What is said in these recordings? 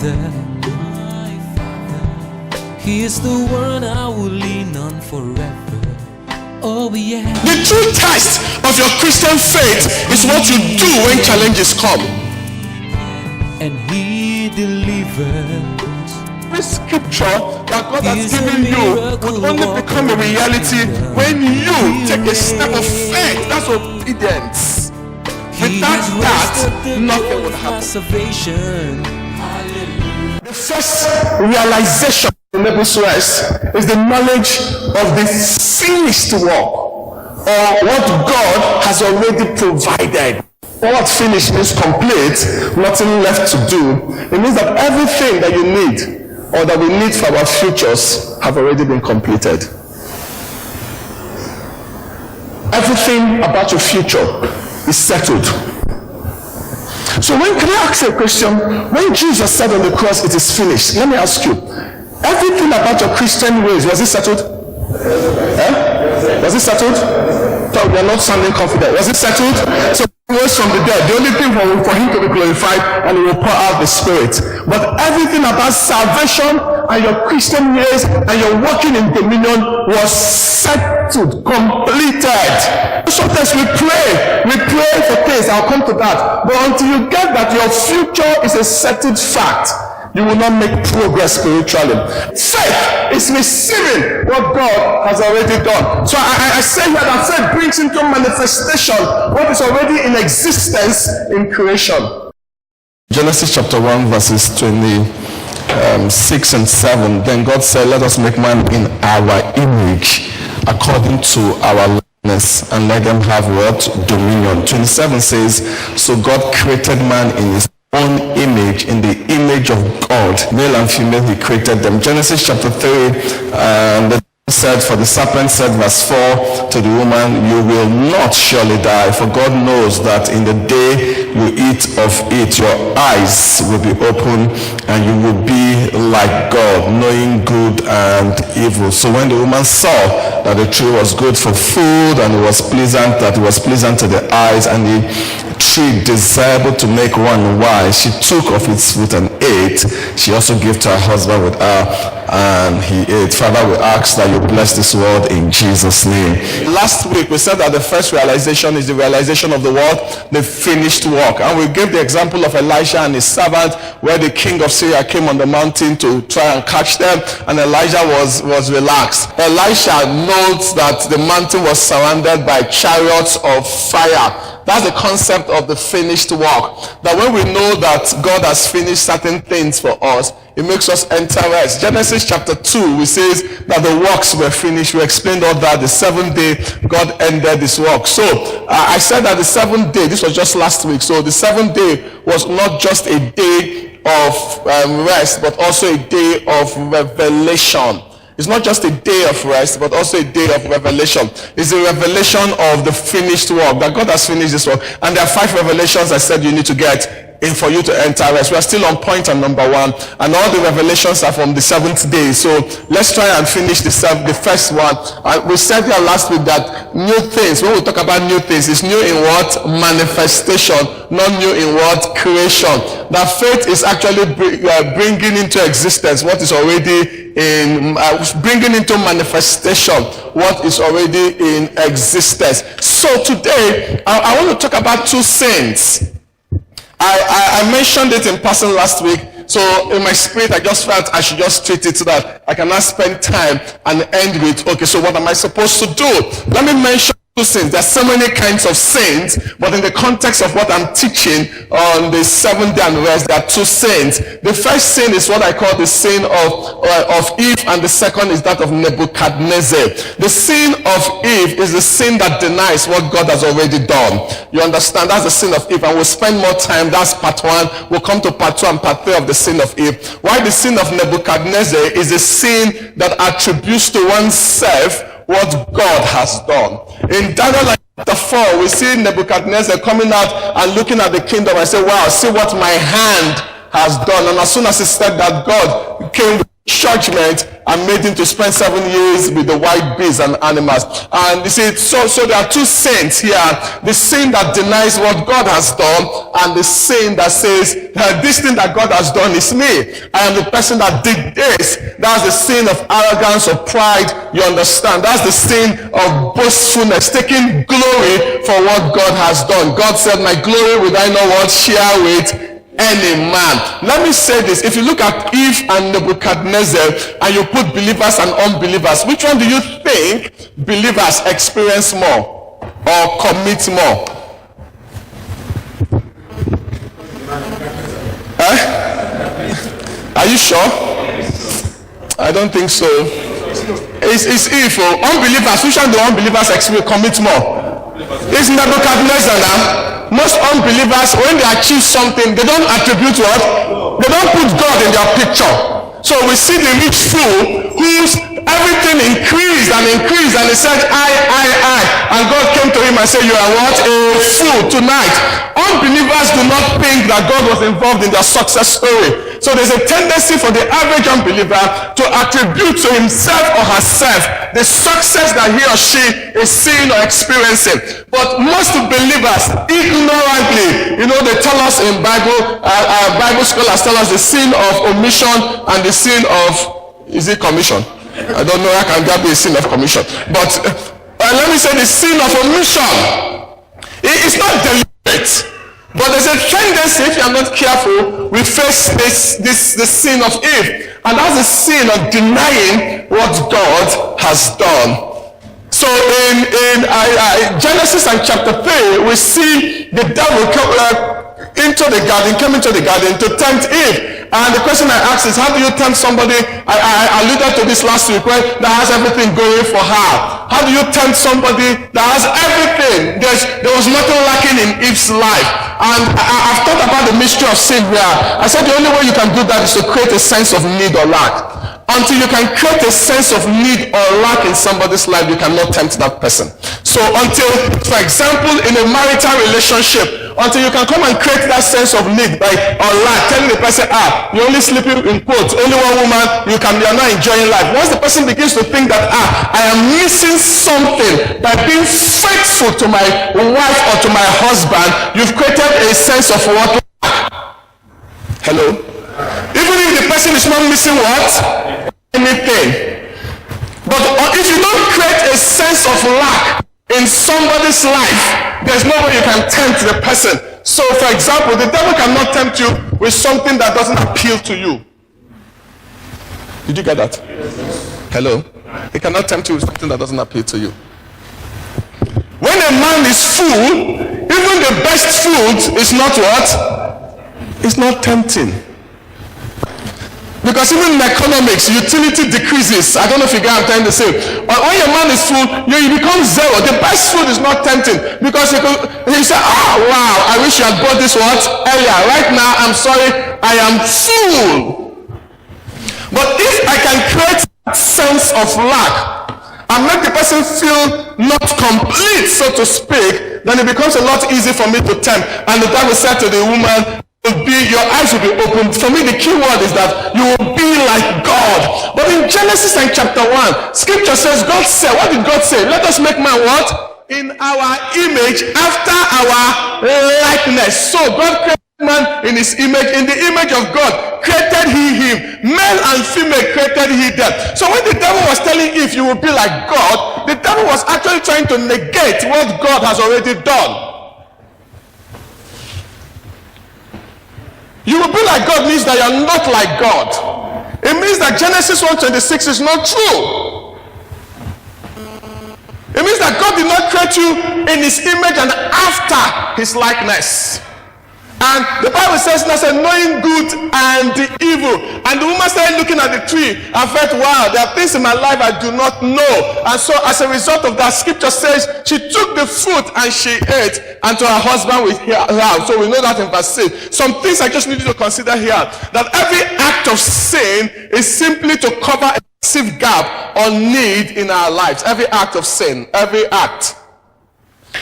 Father. He is the one I will lean on forever. Oh yeah. The true test of your Christian faith is what you do when challenges come. And He delivers. The scripture that God has given you will only become a reality when you take a step of faith. That's obedience. Without that, nothing will happen. The first realization of Nebus rest is the knowledge of the finished work, or what God has already provided. What finished means complete, nothing left to do. It means that everything that you need or that we need for our futures have already been completed. Everything about your future is settled. So can I ask you a question? When Jesus said on the cross, it is finished, let me ask you, everything about your Christian ways, was it settled? Was it settled? So we are not sounding confident. Was it settled? So he rose from the dead. The only thing for him to be glorified, and he will pour out the Spirit. But everything about salvation and your Christian ways and your walking in dominion was settled, completed. Sometimes we pray for things. I'll come to that. But until you get that your future is a settled fact, you will not make progress spiritually. Faith is receiving what God has already done. So I say here that faith brings into manifestation what is already in existence in creation. Genesis chapter 1 verses 26 and 7. Then God said, let us make man in our image, according to our likeness, and let them have what? Dominion. 27 says, so God created man in his own image, in the image of God, male and female he created them. Genesis chapter 3, the serpent said, verse 4, to the woman, you will not surely die, for God knows that in the day you eat of it, your eyes will be open, and you will be like God, knowing good and evil. So when the woman saw that the tree was good for food, and it was pleasant, that it was pleasant to the eyes, and the tree desirable to make one wise, she took of its fruit and ate. She also gave to her husband with her, and he ate. Father, we ask that you bless this word in Jesus' name. Last week we said that the first realization is the realization of the word, the finished work. And we gave the example of Elisha and his servant, where the king of Syria came on the mountain to try and catch them, and Elijah was relaxed. Elisha notes that the mountain was surrounded by chariots of fire. That's the concept of the finished work. That when we know that God has finished certain things for us, it makes us enter rest. Genesis chapter 2, we says that the works were finished. We explained all that. The seventh day, God ended this work. So I said that the seventh day, this was just last week. So the seventh day was not just a day of rest, but also a day of revelation. It's not just a day of rest, but also a day of revelation. It's a revelation of the finished work, that God has finished this work. And there are 5 revelations I said you need to get in for you to enter rest. We are still on point on number 1, and all the revelations are from the 7th day. So let's try and finish the first one. We said here last week that new things, when we talk about new things, is new in what? Manifestation, not new in what? Creation. That faith is actually bringing into existence what is already in, bringing into manifestation what is already in existence. So today I want to talk about 2 sins. I mentioned it in person last week, so in my spirit I just felt I should just treat it so that I can now spend time and end with, okay, so what am I supposed to do? Let me mention 2 sins. There's so many kinds of sins, but in the context of what I'm teaching on the 7th day and rest, there are 2 sins. The first sin is what I call the sin of Eve, and the second is that of Nebuchadnezzar. The sin of Eve is the sin that denies what God has already done. You understand? That's the sin of Eve, and we'll spend more time. That's part 1. We'll come to part 2 and part 3 of the sin of Eve. Why the sin of Nebuchadnezzar is a sin that attributes to oneself what God has done. In Daniel chapter 4, we see Nebuchadnezzar coming out and looking at the kingdom and say, wow, see what my hand has done. And as soon as he said that, God came with judgment and made him to spend 7 years with the wild beasts and animals. And you see, so there are two sins here. The sin that denies what God has done, and the sin that says, this thing that God has done is me. I am the person that did this. That's the sin of arrogance, of pride. You understand? That's the sin of boastfulness, taking glory for what God has done. God said, my glory will I know what? Share with any man. Let me say this. If you look at Eve and Nebuchadnezzar and you put believers and unbelievers, which one do you think believers experience more or commit more? Are you sure? I don't think so. It's Eve. Unbelievers, which one do unbelievers commit more? It's Nebuchadnezzar now. Most unbelievers, when they achieve something, they don't attribute what? They don't put God in their picture. So we see the rich fool whose everything increased and increased, and he said, I. And God came to him and said, you are what? A fool tonight. Unbelievers do not think that God was involved in their success story. So there's a tendency for the average unbeliever to attribute to himself or herself the success that he or she is seeing or experiencing. But most believers, ignorantly, they tell us in Bible scholars tell us the sin of omission and the sin of, is it commission? I don't know, I can grab the sin of commission. But let me say the sin of omission. It's not deliberate. But there's a tendency, if you are not careful, we face the sin of Eve. And that's the sin of denying what God has done. So in Genesis and chapter 3, we see the devil came into the garden to tempt Eve. And the question I ask is, how do you tempt somebody? I alluded to this last week, right? That has everything going for her. How do you tempt somebody that has everything? There was nothing lacking in Eve's life. And I've thought about the mystery of sin here. I said the only way you can do that is to create a sense of need or lack. Until you can create a sense of need or lack in somebody's life, you cannot tempt that person. So until, for example, in a marital relationship, until you can come and create that sense of need or lack, telling the person, you're only sleeping in quotes, only one woman, you're not enjoying life. Once the person begins to think that, I am missing something by being faithful to my wife or to my husband, you've created a sense of what? Hello? Even if the person is not missing what? Anything. But if you don't create a sense of lack in somebody's life, there's no way you can tempt the person. So, for example, the devil cannot tempt you with something that doesn't appeal to you. Did you get that? Hello? He cannot tempt you with something that doesn't appeal to you. When a man is full, even the best food is not what? It's not tempting. Because even in economics, utility decreases. I don't know if you get what I'm trying to say. But when your man is full, you become zero. The best food is not tempting. Because you say, wow, I wish you had bought this what earlier. Right now, I'm sorry, I am full. But if I can create that sense of lack and make the person feel not complete, so to speak, then it becomes a lot easier for me to tempt. And the devil said to the woman, your eyes will be opened. For me, the key word is that you will be like God. But in Genesis and chapter 1, scripture says, God said, what did God say? Let us make man what? In our image, after our likeness. So God created man in his image. In the image of God created he him. Male and female created he them. So when the devil was telling Eve you will be like God, the devil was actually trying to negate what God has already done. You will be like God means that you're not like God. It means that Genesis 1:26 is not true. It means that God did not create you in his image and after his likeness. And the Bible says, knowing good and the evil. And the woman started looking at the tree and felt, wow, there are things in my life I do not know. And so as a result of that, scripture says she took the fruit and she ate, and to her husband with her. So we know that in verse 6. Some things I just need you to consider here. That every act of sin is simply to cover a massive gap or need in our lives. Every act of sin, every act.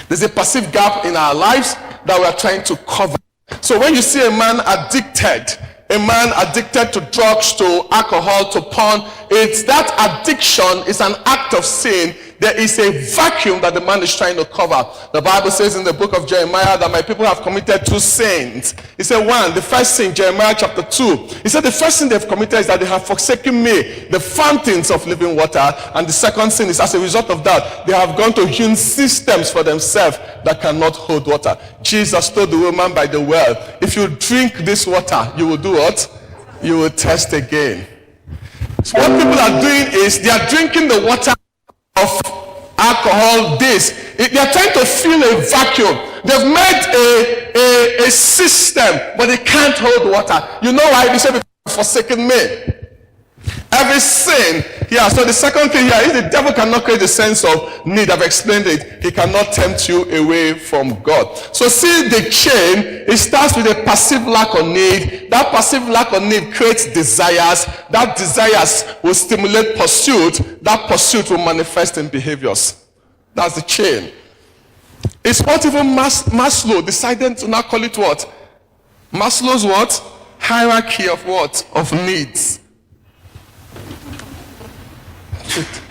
There's a passive gap in our lives that we are trying to cover. So when you see a man addicted, a man addicted to drugs, to alcohol, to porn, it's that addiction is an act of sin. There is a vacuum that the man is trying to cover. The Bible says in the book of Jeremiah that my people have committed 2 sins. He said, one, the first sin, Jeremiah chapter 2. He said the first sin they've committed is that they have forsaken me, the fountains of living water. And the second sin is as a result of that, they have gone to hewn systems for themselves that cannot hold water. Jesus told the woman by the well, if you drink this water, you will do what? You will thirst again. So what people are doing is they are drinking the water of alcohol, they are trying to fill a vacuum. They've made a system, but they can't hold water. You know why? They say, because you've forsaken me. Every sin, so the second thing here is the devil cannot create a sense of need. I've explained it. He cannot tempt you away from God. So see the chain, it starts with a passive lack of need. That passive lack of need creates desires. That desires will stimulate pursuit. That pursuit will manifest in behaviors. That's the chain. It's what even Maslow decided to now call it what? Maslow's what? Hierarchy of what? Of needs.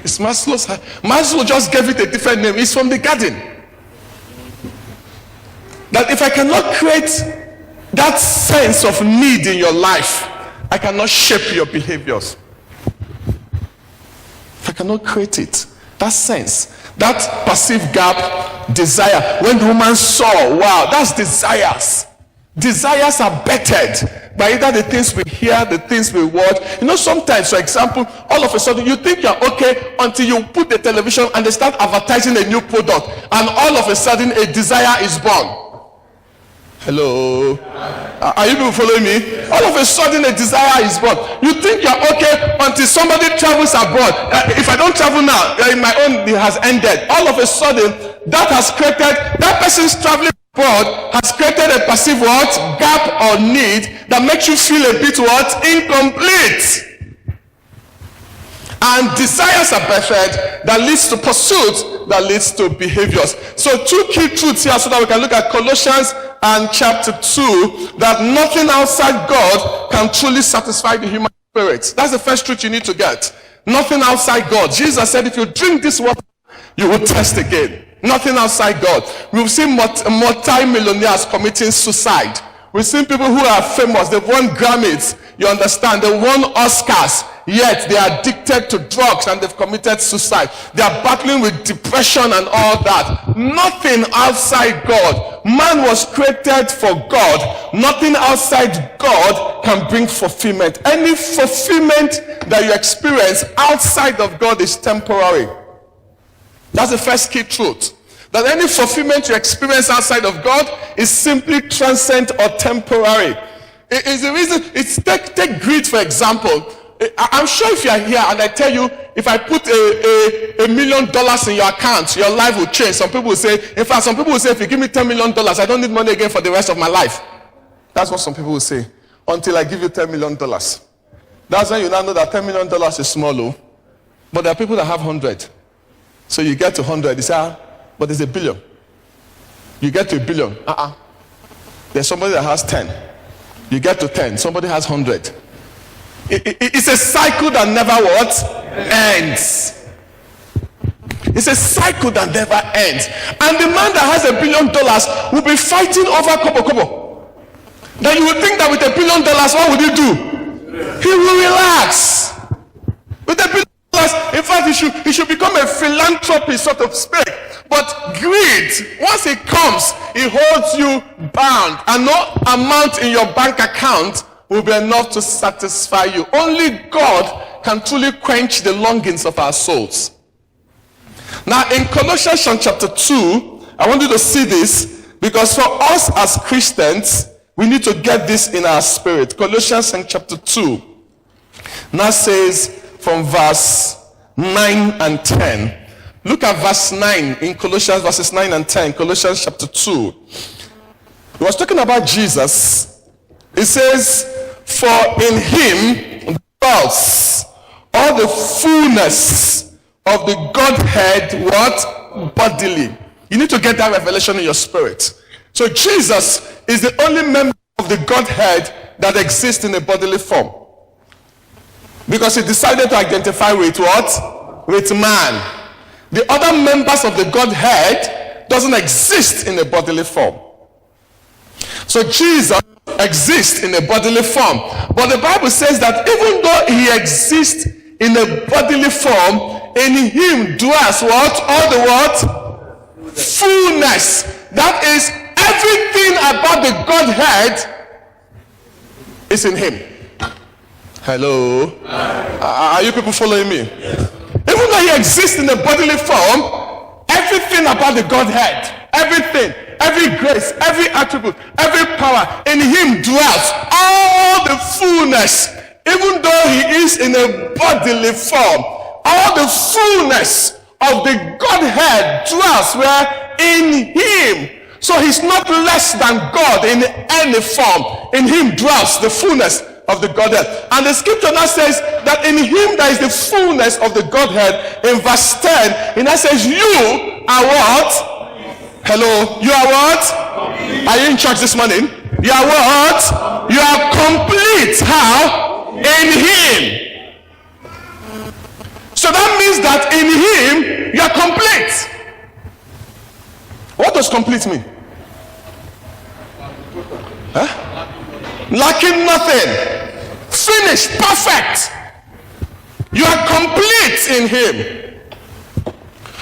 It's Maslow's. Maslow just gave it a different name. It's from the garden. That if I cannot create that sense of need in your life, I cannot shape your behaviors. If I cannot create it, that sense, that perceived gap, desire. When the woman saw, wow, that's desires. Desires are bettered by either the things we hear, the things we watch. You know, sometimes, for example, all of a sudden you think you're okay until you put the television and they start advertising a new product, and all of a sudden a desire is born. Hello? Are you people following me? All of a sudden a desire is born. You think you're okay until somebody travels abroad. If I don't travel now, my own has ended. All of a sudden, that has created, that person's traveling abroad has created a passive what? Gap or need that makes you feel a bit what? Incomplete. And desires are perfect that leads to pursuit, that leads to behaviors. So 2 key truths here so that we can look at Colossians and chapter 2, that nothing outside God can truly satisfy the human spirit. That's the first truth you need to get. Nothing outside God. Jesus said, if you drink this water, you will thirst again. Nothing outside God. We've seen multi-millionaires committing suicide. We've seen people who are famous. They've won Grammys. You understand? They won Oscars. Yet they are addicted to drugs and they've committed suicide. They are battling with depression and all that. Nothing outside God. Man was created for God. Nothing outside God can bring fulfillment. Any fulfillment that you experience outside of God is temporary. That's the first key truth. That any fulfillment you experience outside of God is simply transient or temporary. It is the reason. It's take greed for example. I'm sure if you are here and I tell you, if I put $1 million in your account, your life will change. Some people will say, in fact, some people will say, if you give me $10 million, I don't need money again for the rest of my life. That's what some people will say. Until I give you $10 million. That's when you now know that $10 million is small. But there are people that have 100. So you get to 100, you say, but there's $1 billion. You get to $1 billion. There's somebody that has 10. You get to 10, somebody has 100. It's a cycle that never what? Ends. It's a cycle that never ends. And the man that has $1 billion will be fighting over kobo. Then you would think that with $1 billion, what would he do? He will relax. With $1 billion, in fact, he should become a philanthropist, so to speak. But greed, once it comes, it holds you bound. And no amount in your bank account will be enough to satisfy you. Only God can truly quench the longings of our souls. Now, in Colossians chapter 2, I want you to see this, because for us as Christians, we need to get this in our spirit. Colossians chapter 2 now says from verse 9 and 10. Look at verse 9 in Colossians, verses 9 and 10, Colossians chapter 2. He was talking about Jesus. It says, for in him dwells all the fullness of the Godhead, what? Bodily. You need to get that revelation in your spirit. So Jesus is the only member of the Godhead that exists in a bodily form. Because he decided to identify with what? With man. The other members of the Godhead doesn't exist in a bodily form. So Jesus exists in a bodily form. But the Bible says that even though he exists in a bodily form, in him dwells what? All the what? Fullness. That is, everything about the Godhead is in him. Hello? Are you people following me? Yes. Even though he exists in a bodily form, everything about the Godhead, everything, every grace, every attribute, every power, in him dwells all the fullness. Even though he is in a bodily form, all the fullness of the Godhead dwells where? In him. So he's not less than God in any form. In him dwells the fullness of the Godhead. And the scripture now says that in him there is the fullness of the Godhead. In verse 10, it now says, you are what? Hello? You are what? Are you in church this morning? You are what? You are complete. How? In him. So that means that in him you are complete. What does complete mean? Huh? Lacking nothing. Finished. Perfect. You are complete in him.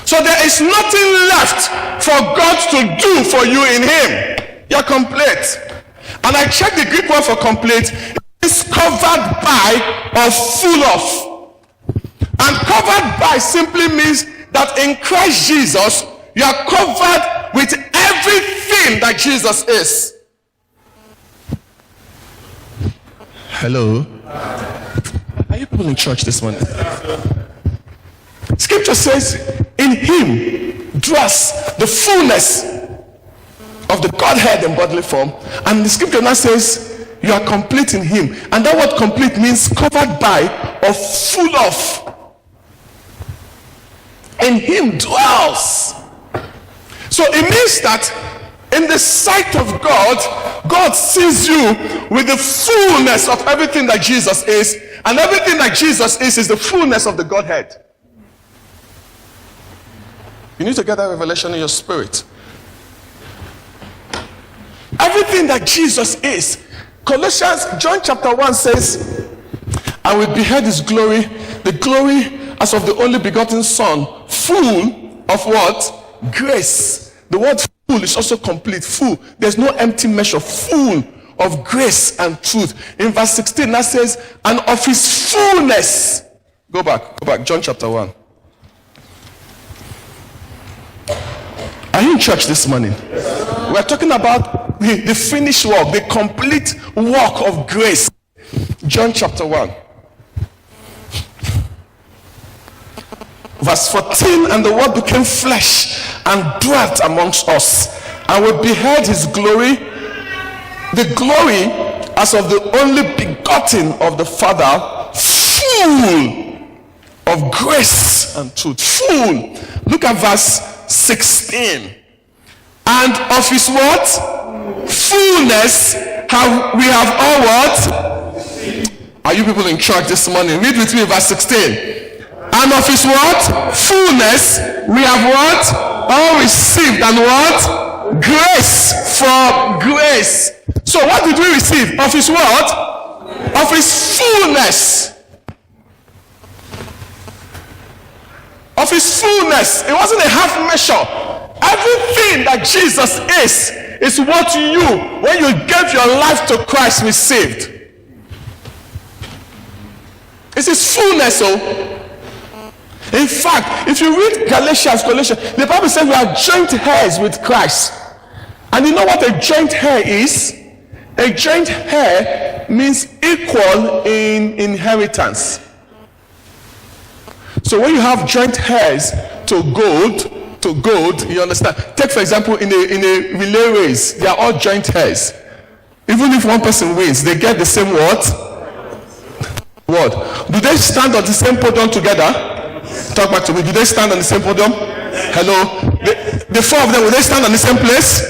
So there is nothing left for God to do for you in him. You are complete. And I checked the Greek word for complete. It's covered by or full of. And covered by simply means that in Christ Jesus, you are covered with everything that Jesus is. Hello? Are you people in church this morning? Scripture says, in him dwells the fullness of the Godhead in bodily form. And the scripture now says, you are complete in him. And that word complete means covered by or full of. In him dwells. So it means that in the sight of God, God sees you with the fullness of everything that Jesus is. And everything that Jesus is the fullness of the Godhead. You need to get that revelation in your spirit. Everything that Jesus is. John chapter 1 says, and we beheld his glory, the glory as of the only begotten Son, full of what? Grace. The word full is also complete, full. There's no empty measure, full of grace and truth. In verse 16 that says, and of his fullness. Go back, John chapter 1. Are you in church this morning? We're talking about the finished work, the complete work of grace. John chapter 1. Verse 14, and the word became flesh and dwelt amongst us, and we beheld his glory, the glory as of the only begotten of the Father, full of grace and truth. Full. Look at verse 16. And of his what? Fullness we have all what? Are you people in church this morning? Read with me verse 16. And of his what? Fullness we have what? All received. And what? Grace for grace. So what did we receive? Of his what? Of his fullness. Of his fullness. It wasn't a half measure. Everything that Jesus is what you, when you gave your life to Christ, received. It's his fullness. In fact, if you read Galatians, the Bible says we are joint heirs with Christ. And you know what a joint heir is? A joint heir means equal in inheritance. So when you have joint heirs to gold, you understand? Take for example, in a relay race, they are all joint heirs. Even if one person wins, they get the same what? Do they stand on the same podium together? Talk back to me. Do they stand on the same podium? Hello? The four of them, will they stand on the same place?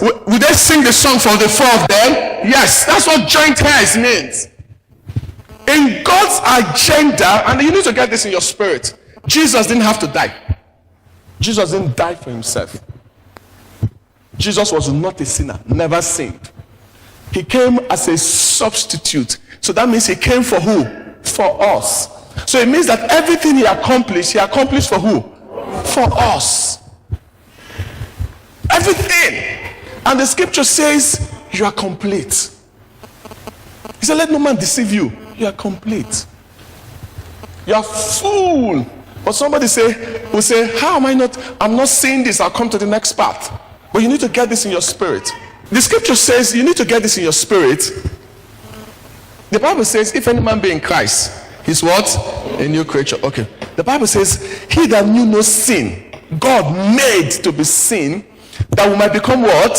Would they sing the song for the four of them? Yes, that's what joint heirs means. In God's agenda, and you need to get this in your spirit, Jesus didn't have to die. Jesus didn't die for himself. Jesus was not a sinner, never sinned. He came as a substitute. So that means he came for who? For us. So it means that everything he accomplished for who? For us. Everything. And the scripture says you are complete. He said, let no man deceive you. You are complete. You are full. But somebody will say, how am I not? I'm not saying this. I'll come to the next part. But you need to get this in your spirit. The scripture says you need to get this in your spirit. The Bible says, if any man be in Christ, he's what? A new creature. Okay. The Bible says, he that knew no sin, God made to be sin, that we might become what?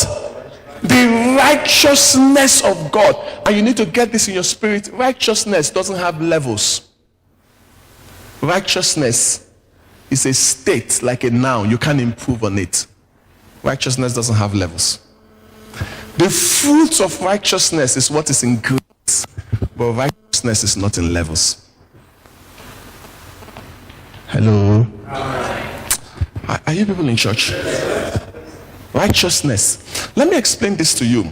The righteousness of God. And you need to get this in your spirit. Righteousness doesn't have levels. Righteousness is a state, like a noun. You can't improve on it. Righteousness doesn't have levels. The fruits of righteousness is what is in grace, but righteousness is not in levels. Hello? Are you people in church? Righteousness. Let me explain this to you.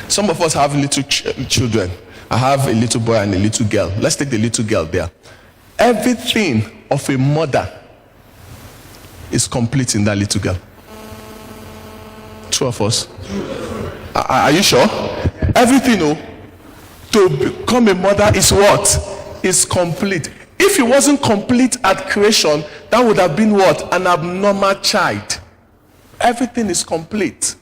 Some of us have little children. I have a little boy and a little girl. Let's take the little girl there. Everything of a mother is complete in that little girl. Two of us. Are you sure? Everything to become a mother is what? Is complete. If it wasn't complete at creation, that would have been what? An abnormal child. Everything is complete.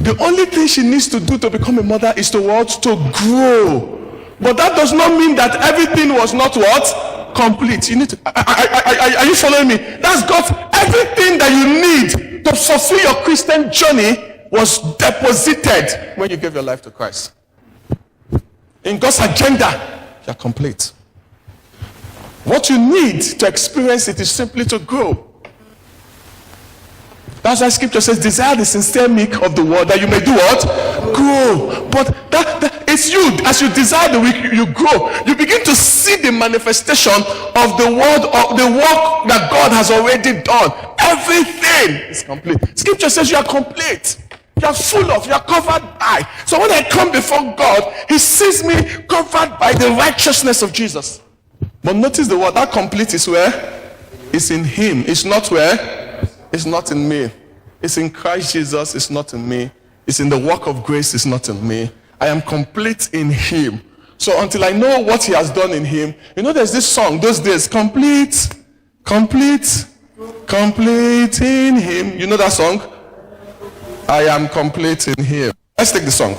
The only thing she needs to do to become a mother is to what? To grow. But that does not mean that everything was not what? Complete. You need to. Are you following me? That's God's. Everything that you need to fulfill your Christian journey was deposited when you gave your life to Christ. In God's agenda, you are complete. What you need to experience it is simply to grow. That's why scripture says, desire the sincere milk of the word that you may do what? Grow. But that it's you. As you desire the weak, you grow. You begin to see the manifestation of the word, of the work that God has already done. Everything is complete. Scripture says you are complete. You are full of, you are covered by. So when I come before God, he sees me covered by the righteousness of Jesus. But notice the word, that complete is where? It's in him. It's not where? It's not in me. It's in Christ Jesus. It's not in me. It's in the work of grace. It's not in me. I am complete in him. So until I know what he has done in him, you know there's this song those days, complete, complete, complete in him. You know that song? I am complete in him. Let's take the song.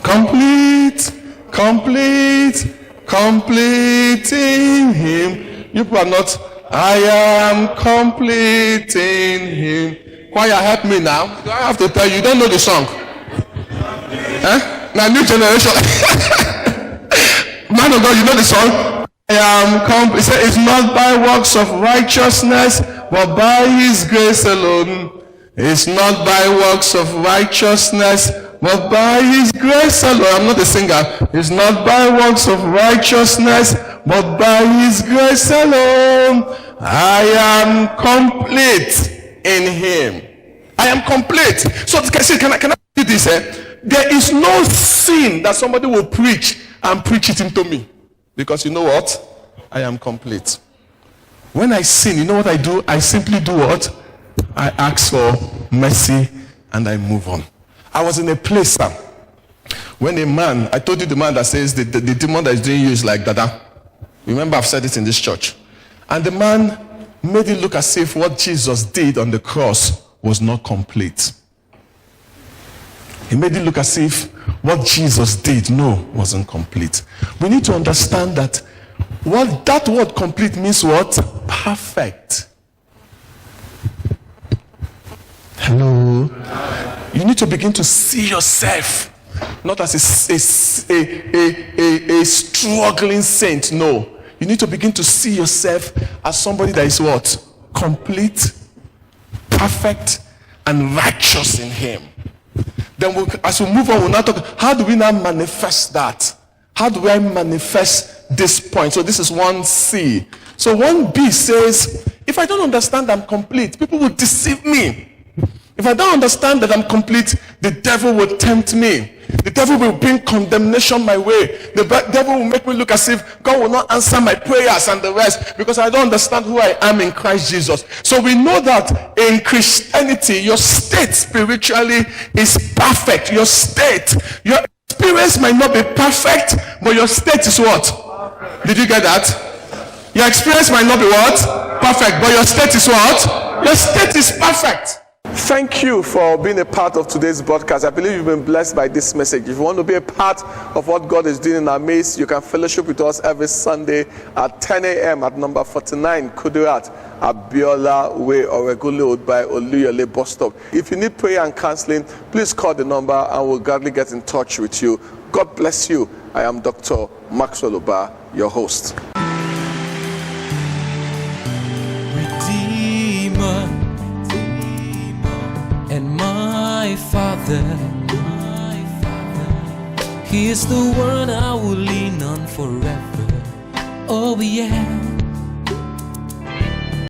Complete, complete, complete in him. You people are not. I am complete in him. Choir, help me now. I have to tell you, you don't know the song. Now, new generation. Man of God, you know the song? I am complete. It's not by works of righteousness, but by his grace alone. It's not by works of righteousness, but by his grace alone. I'm not a singer. It's not by works of righteousness, but by his grace alone. I am complete in him. I am complete. So can I do this? There is no sin that somebody will preach and preach it into me. Because you know what? I am complete. When I sin, you know what I do? I simply do what? I ask for mercy and I move on. I was in a place when a man, I told you the man that says the demon that is doing you is like Dada. Remember, I've said it in this church. And the man made it look as if what Jesus did on the cross was not complete. He made it look as if what Jesus did, wasn't complete. We need to understand that what that word complete means what? Perfect. Hello? You need to begin to see yourself not as a struggling saint. No. You need to begin to see yourself as somebody that is what? Complete, perfect, and righteous in him. Then as we move on, we'll now talk, how do we now manifest that? How do I manifest this point? So this is 1C. So 1B says, if I don't understand I'm complete, people will deceive me. If I don't understand that I'm complete, the devil will tempt me. The devil will bring condemnation my way. The devil will make me look as if God will not answer my prayers and the rest, because I don't understand who I am in Christ Jesus. So we know that in Christianity, your state spiritually is perfect. Your state, your experience might not be perfect, but your state is what? Did you get that? Your experience might not be what? Perfect, but your state is what? Your state is perfect. Thank you for being a part of today's broadcast. I believe you've been blessed by this message. If you want to be a part of what God is doing in our midst, you can fellowship with us every Sunday at 10 a.m. at number 49 Kudirat, Abiola Way, Oregule by Oluyole bus stop. If you need prayer and counseling, please call the number and we'll gladly get in touch with you. God bless you. I am Dr. Maxwell Oba, your host. Redeemer and my Father, He is the one I will lean on forever. Oh yeah.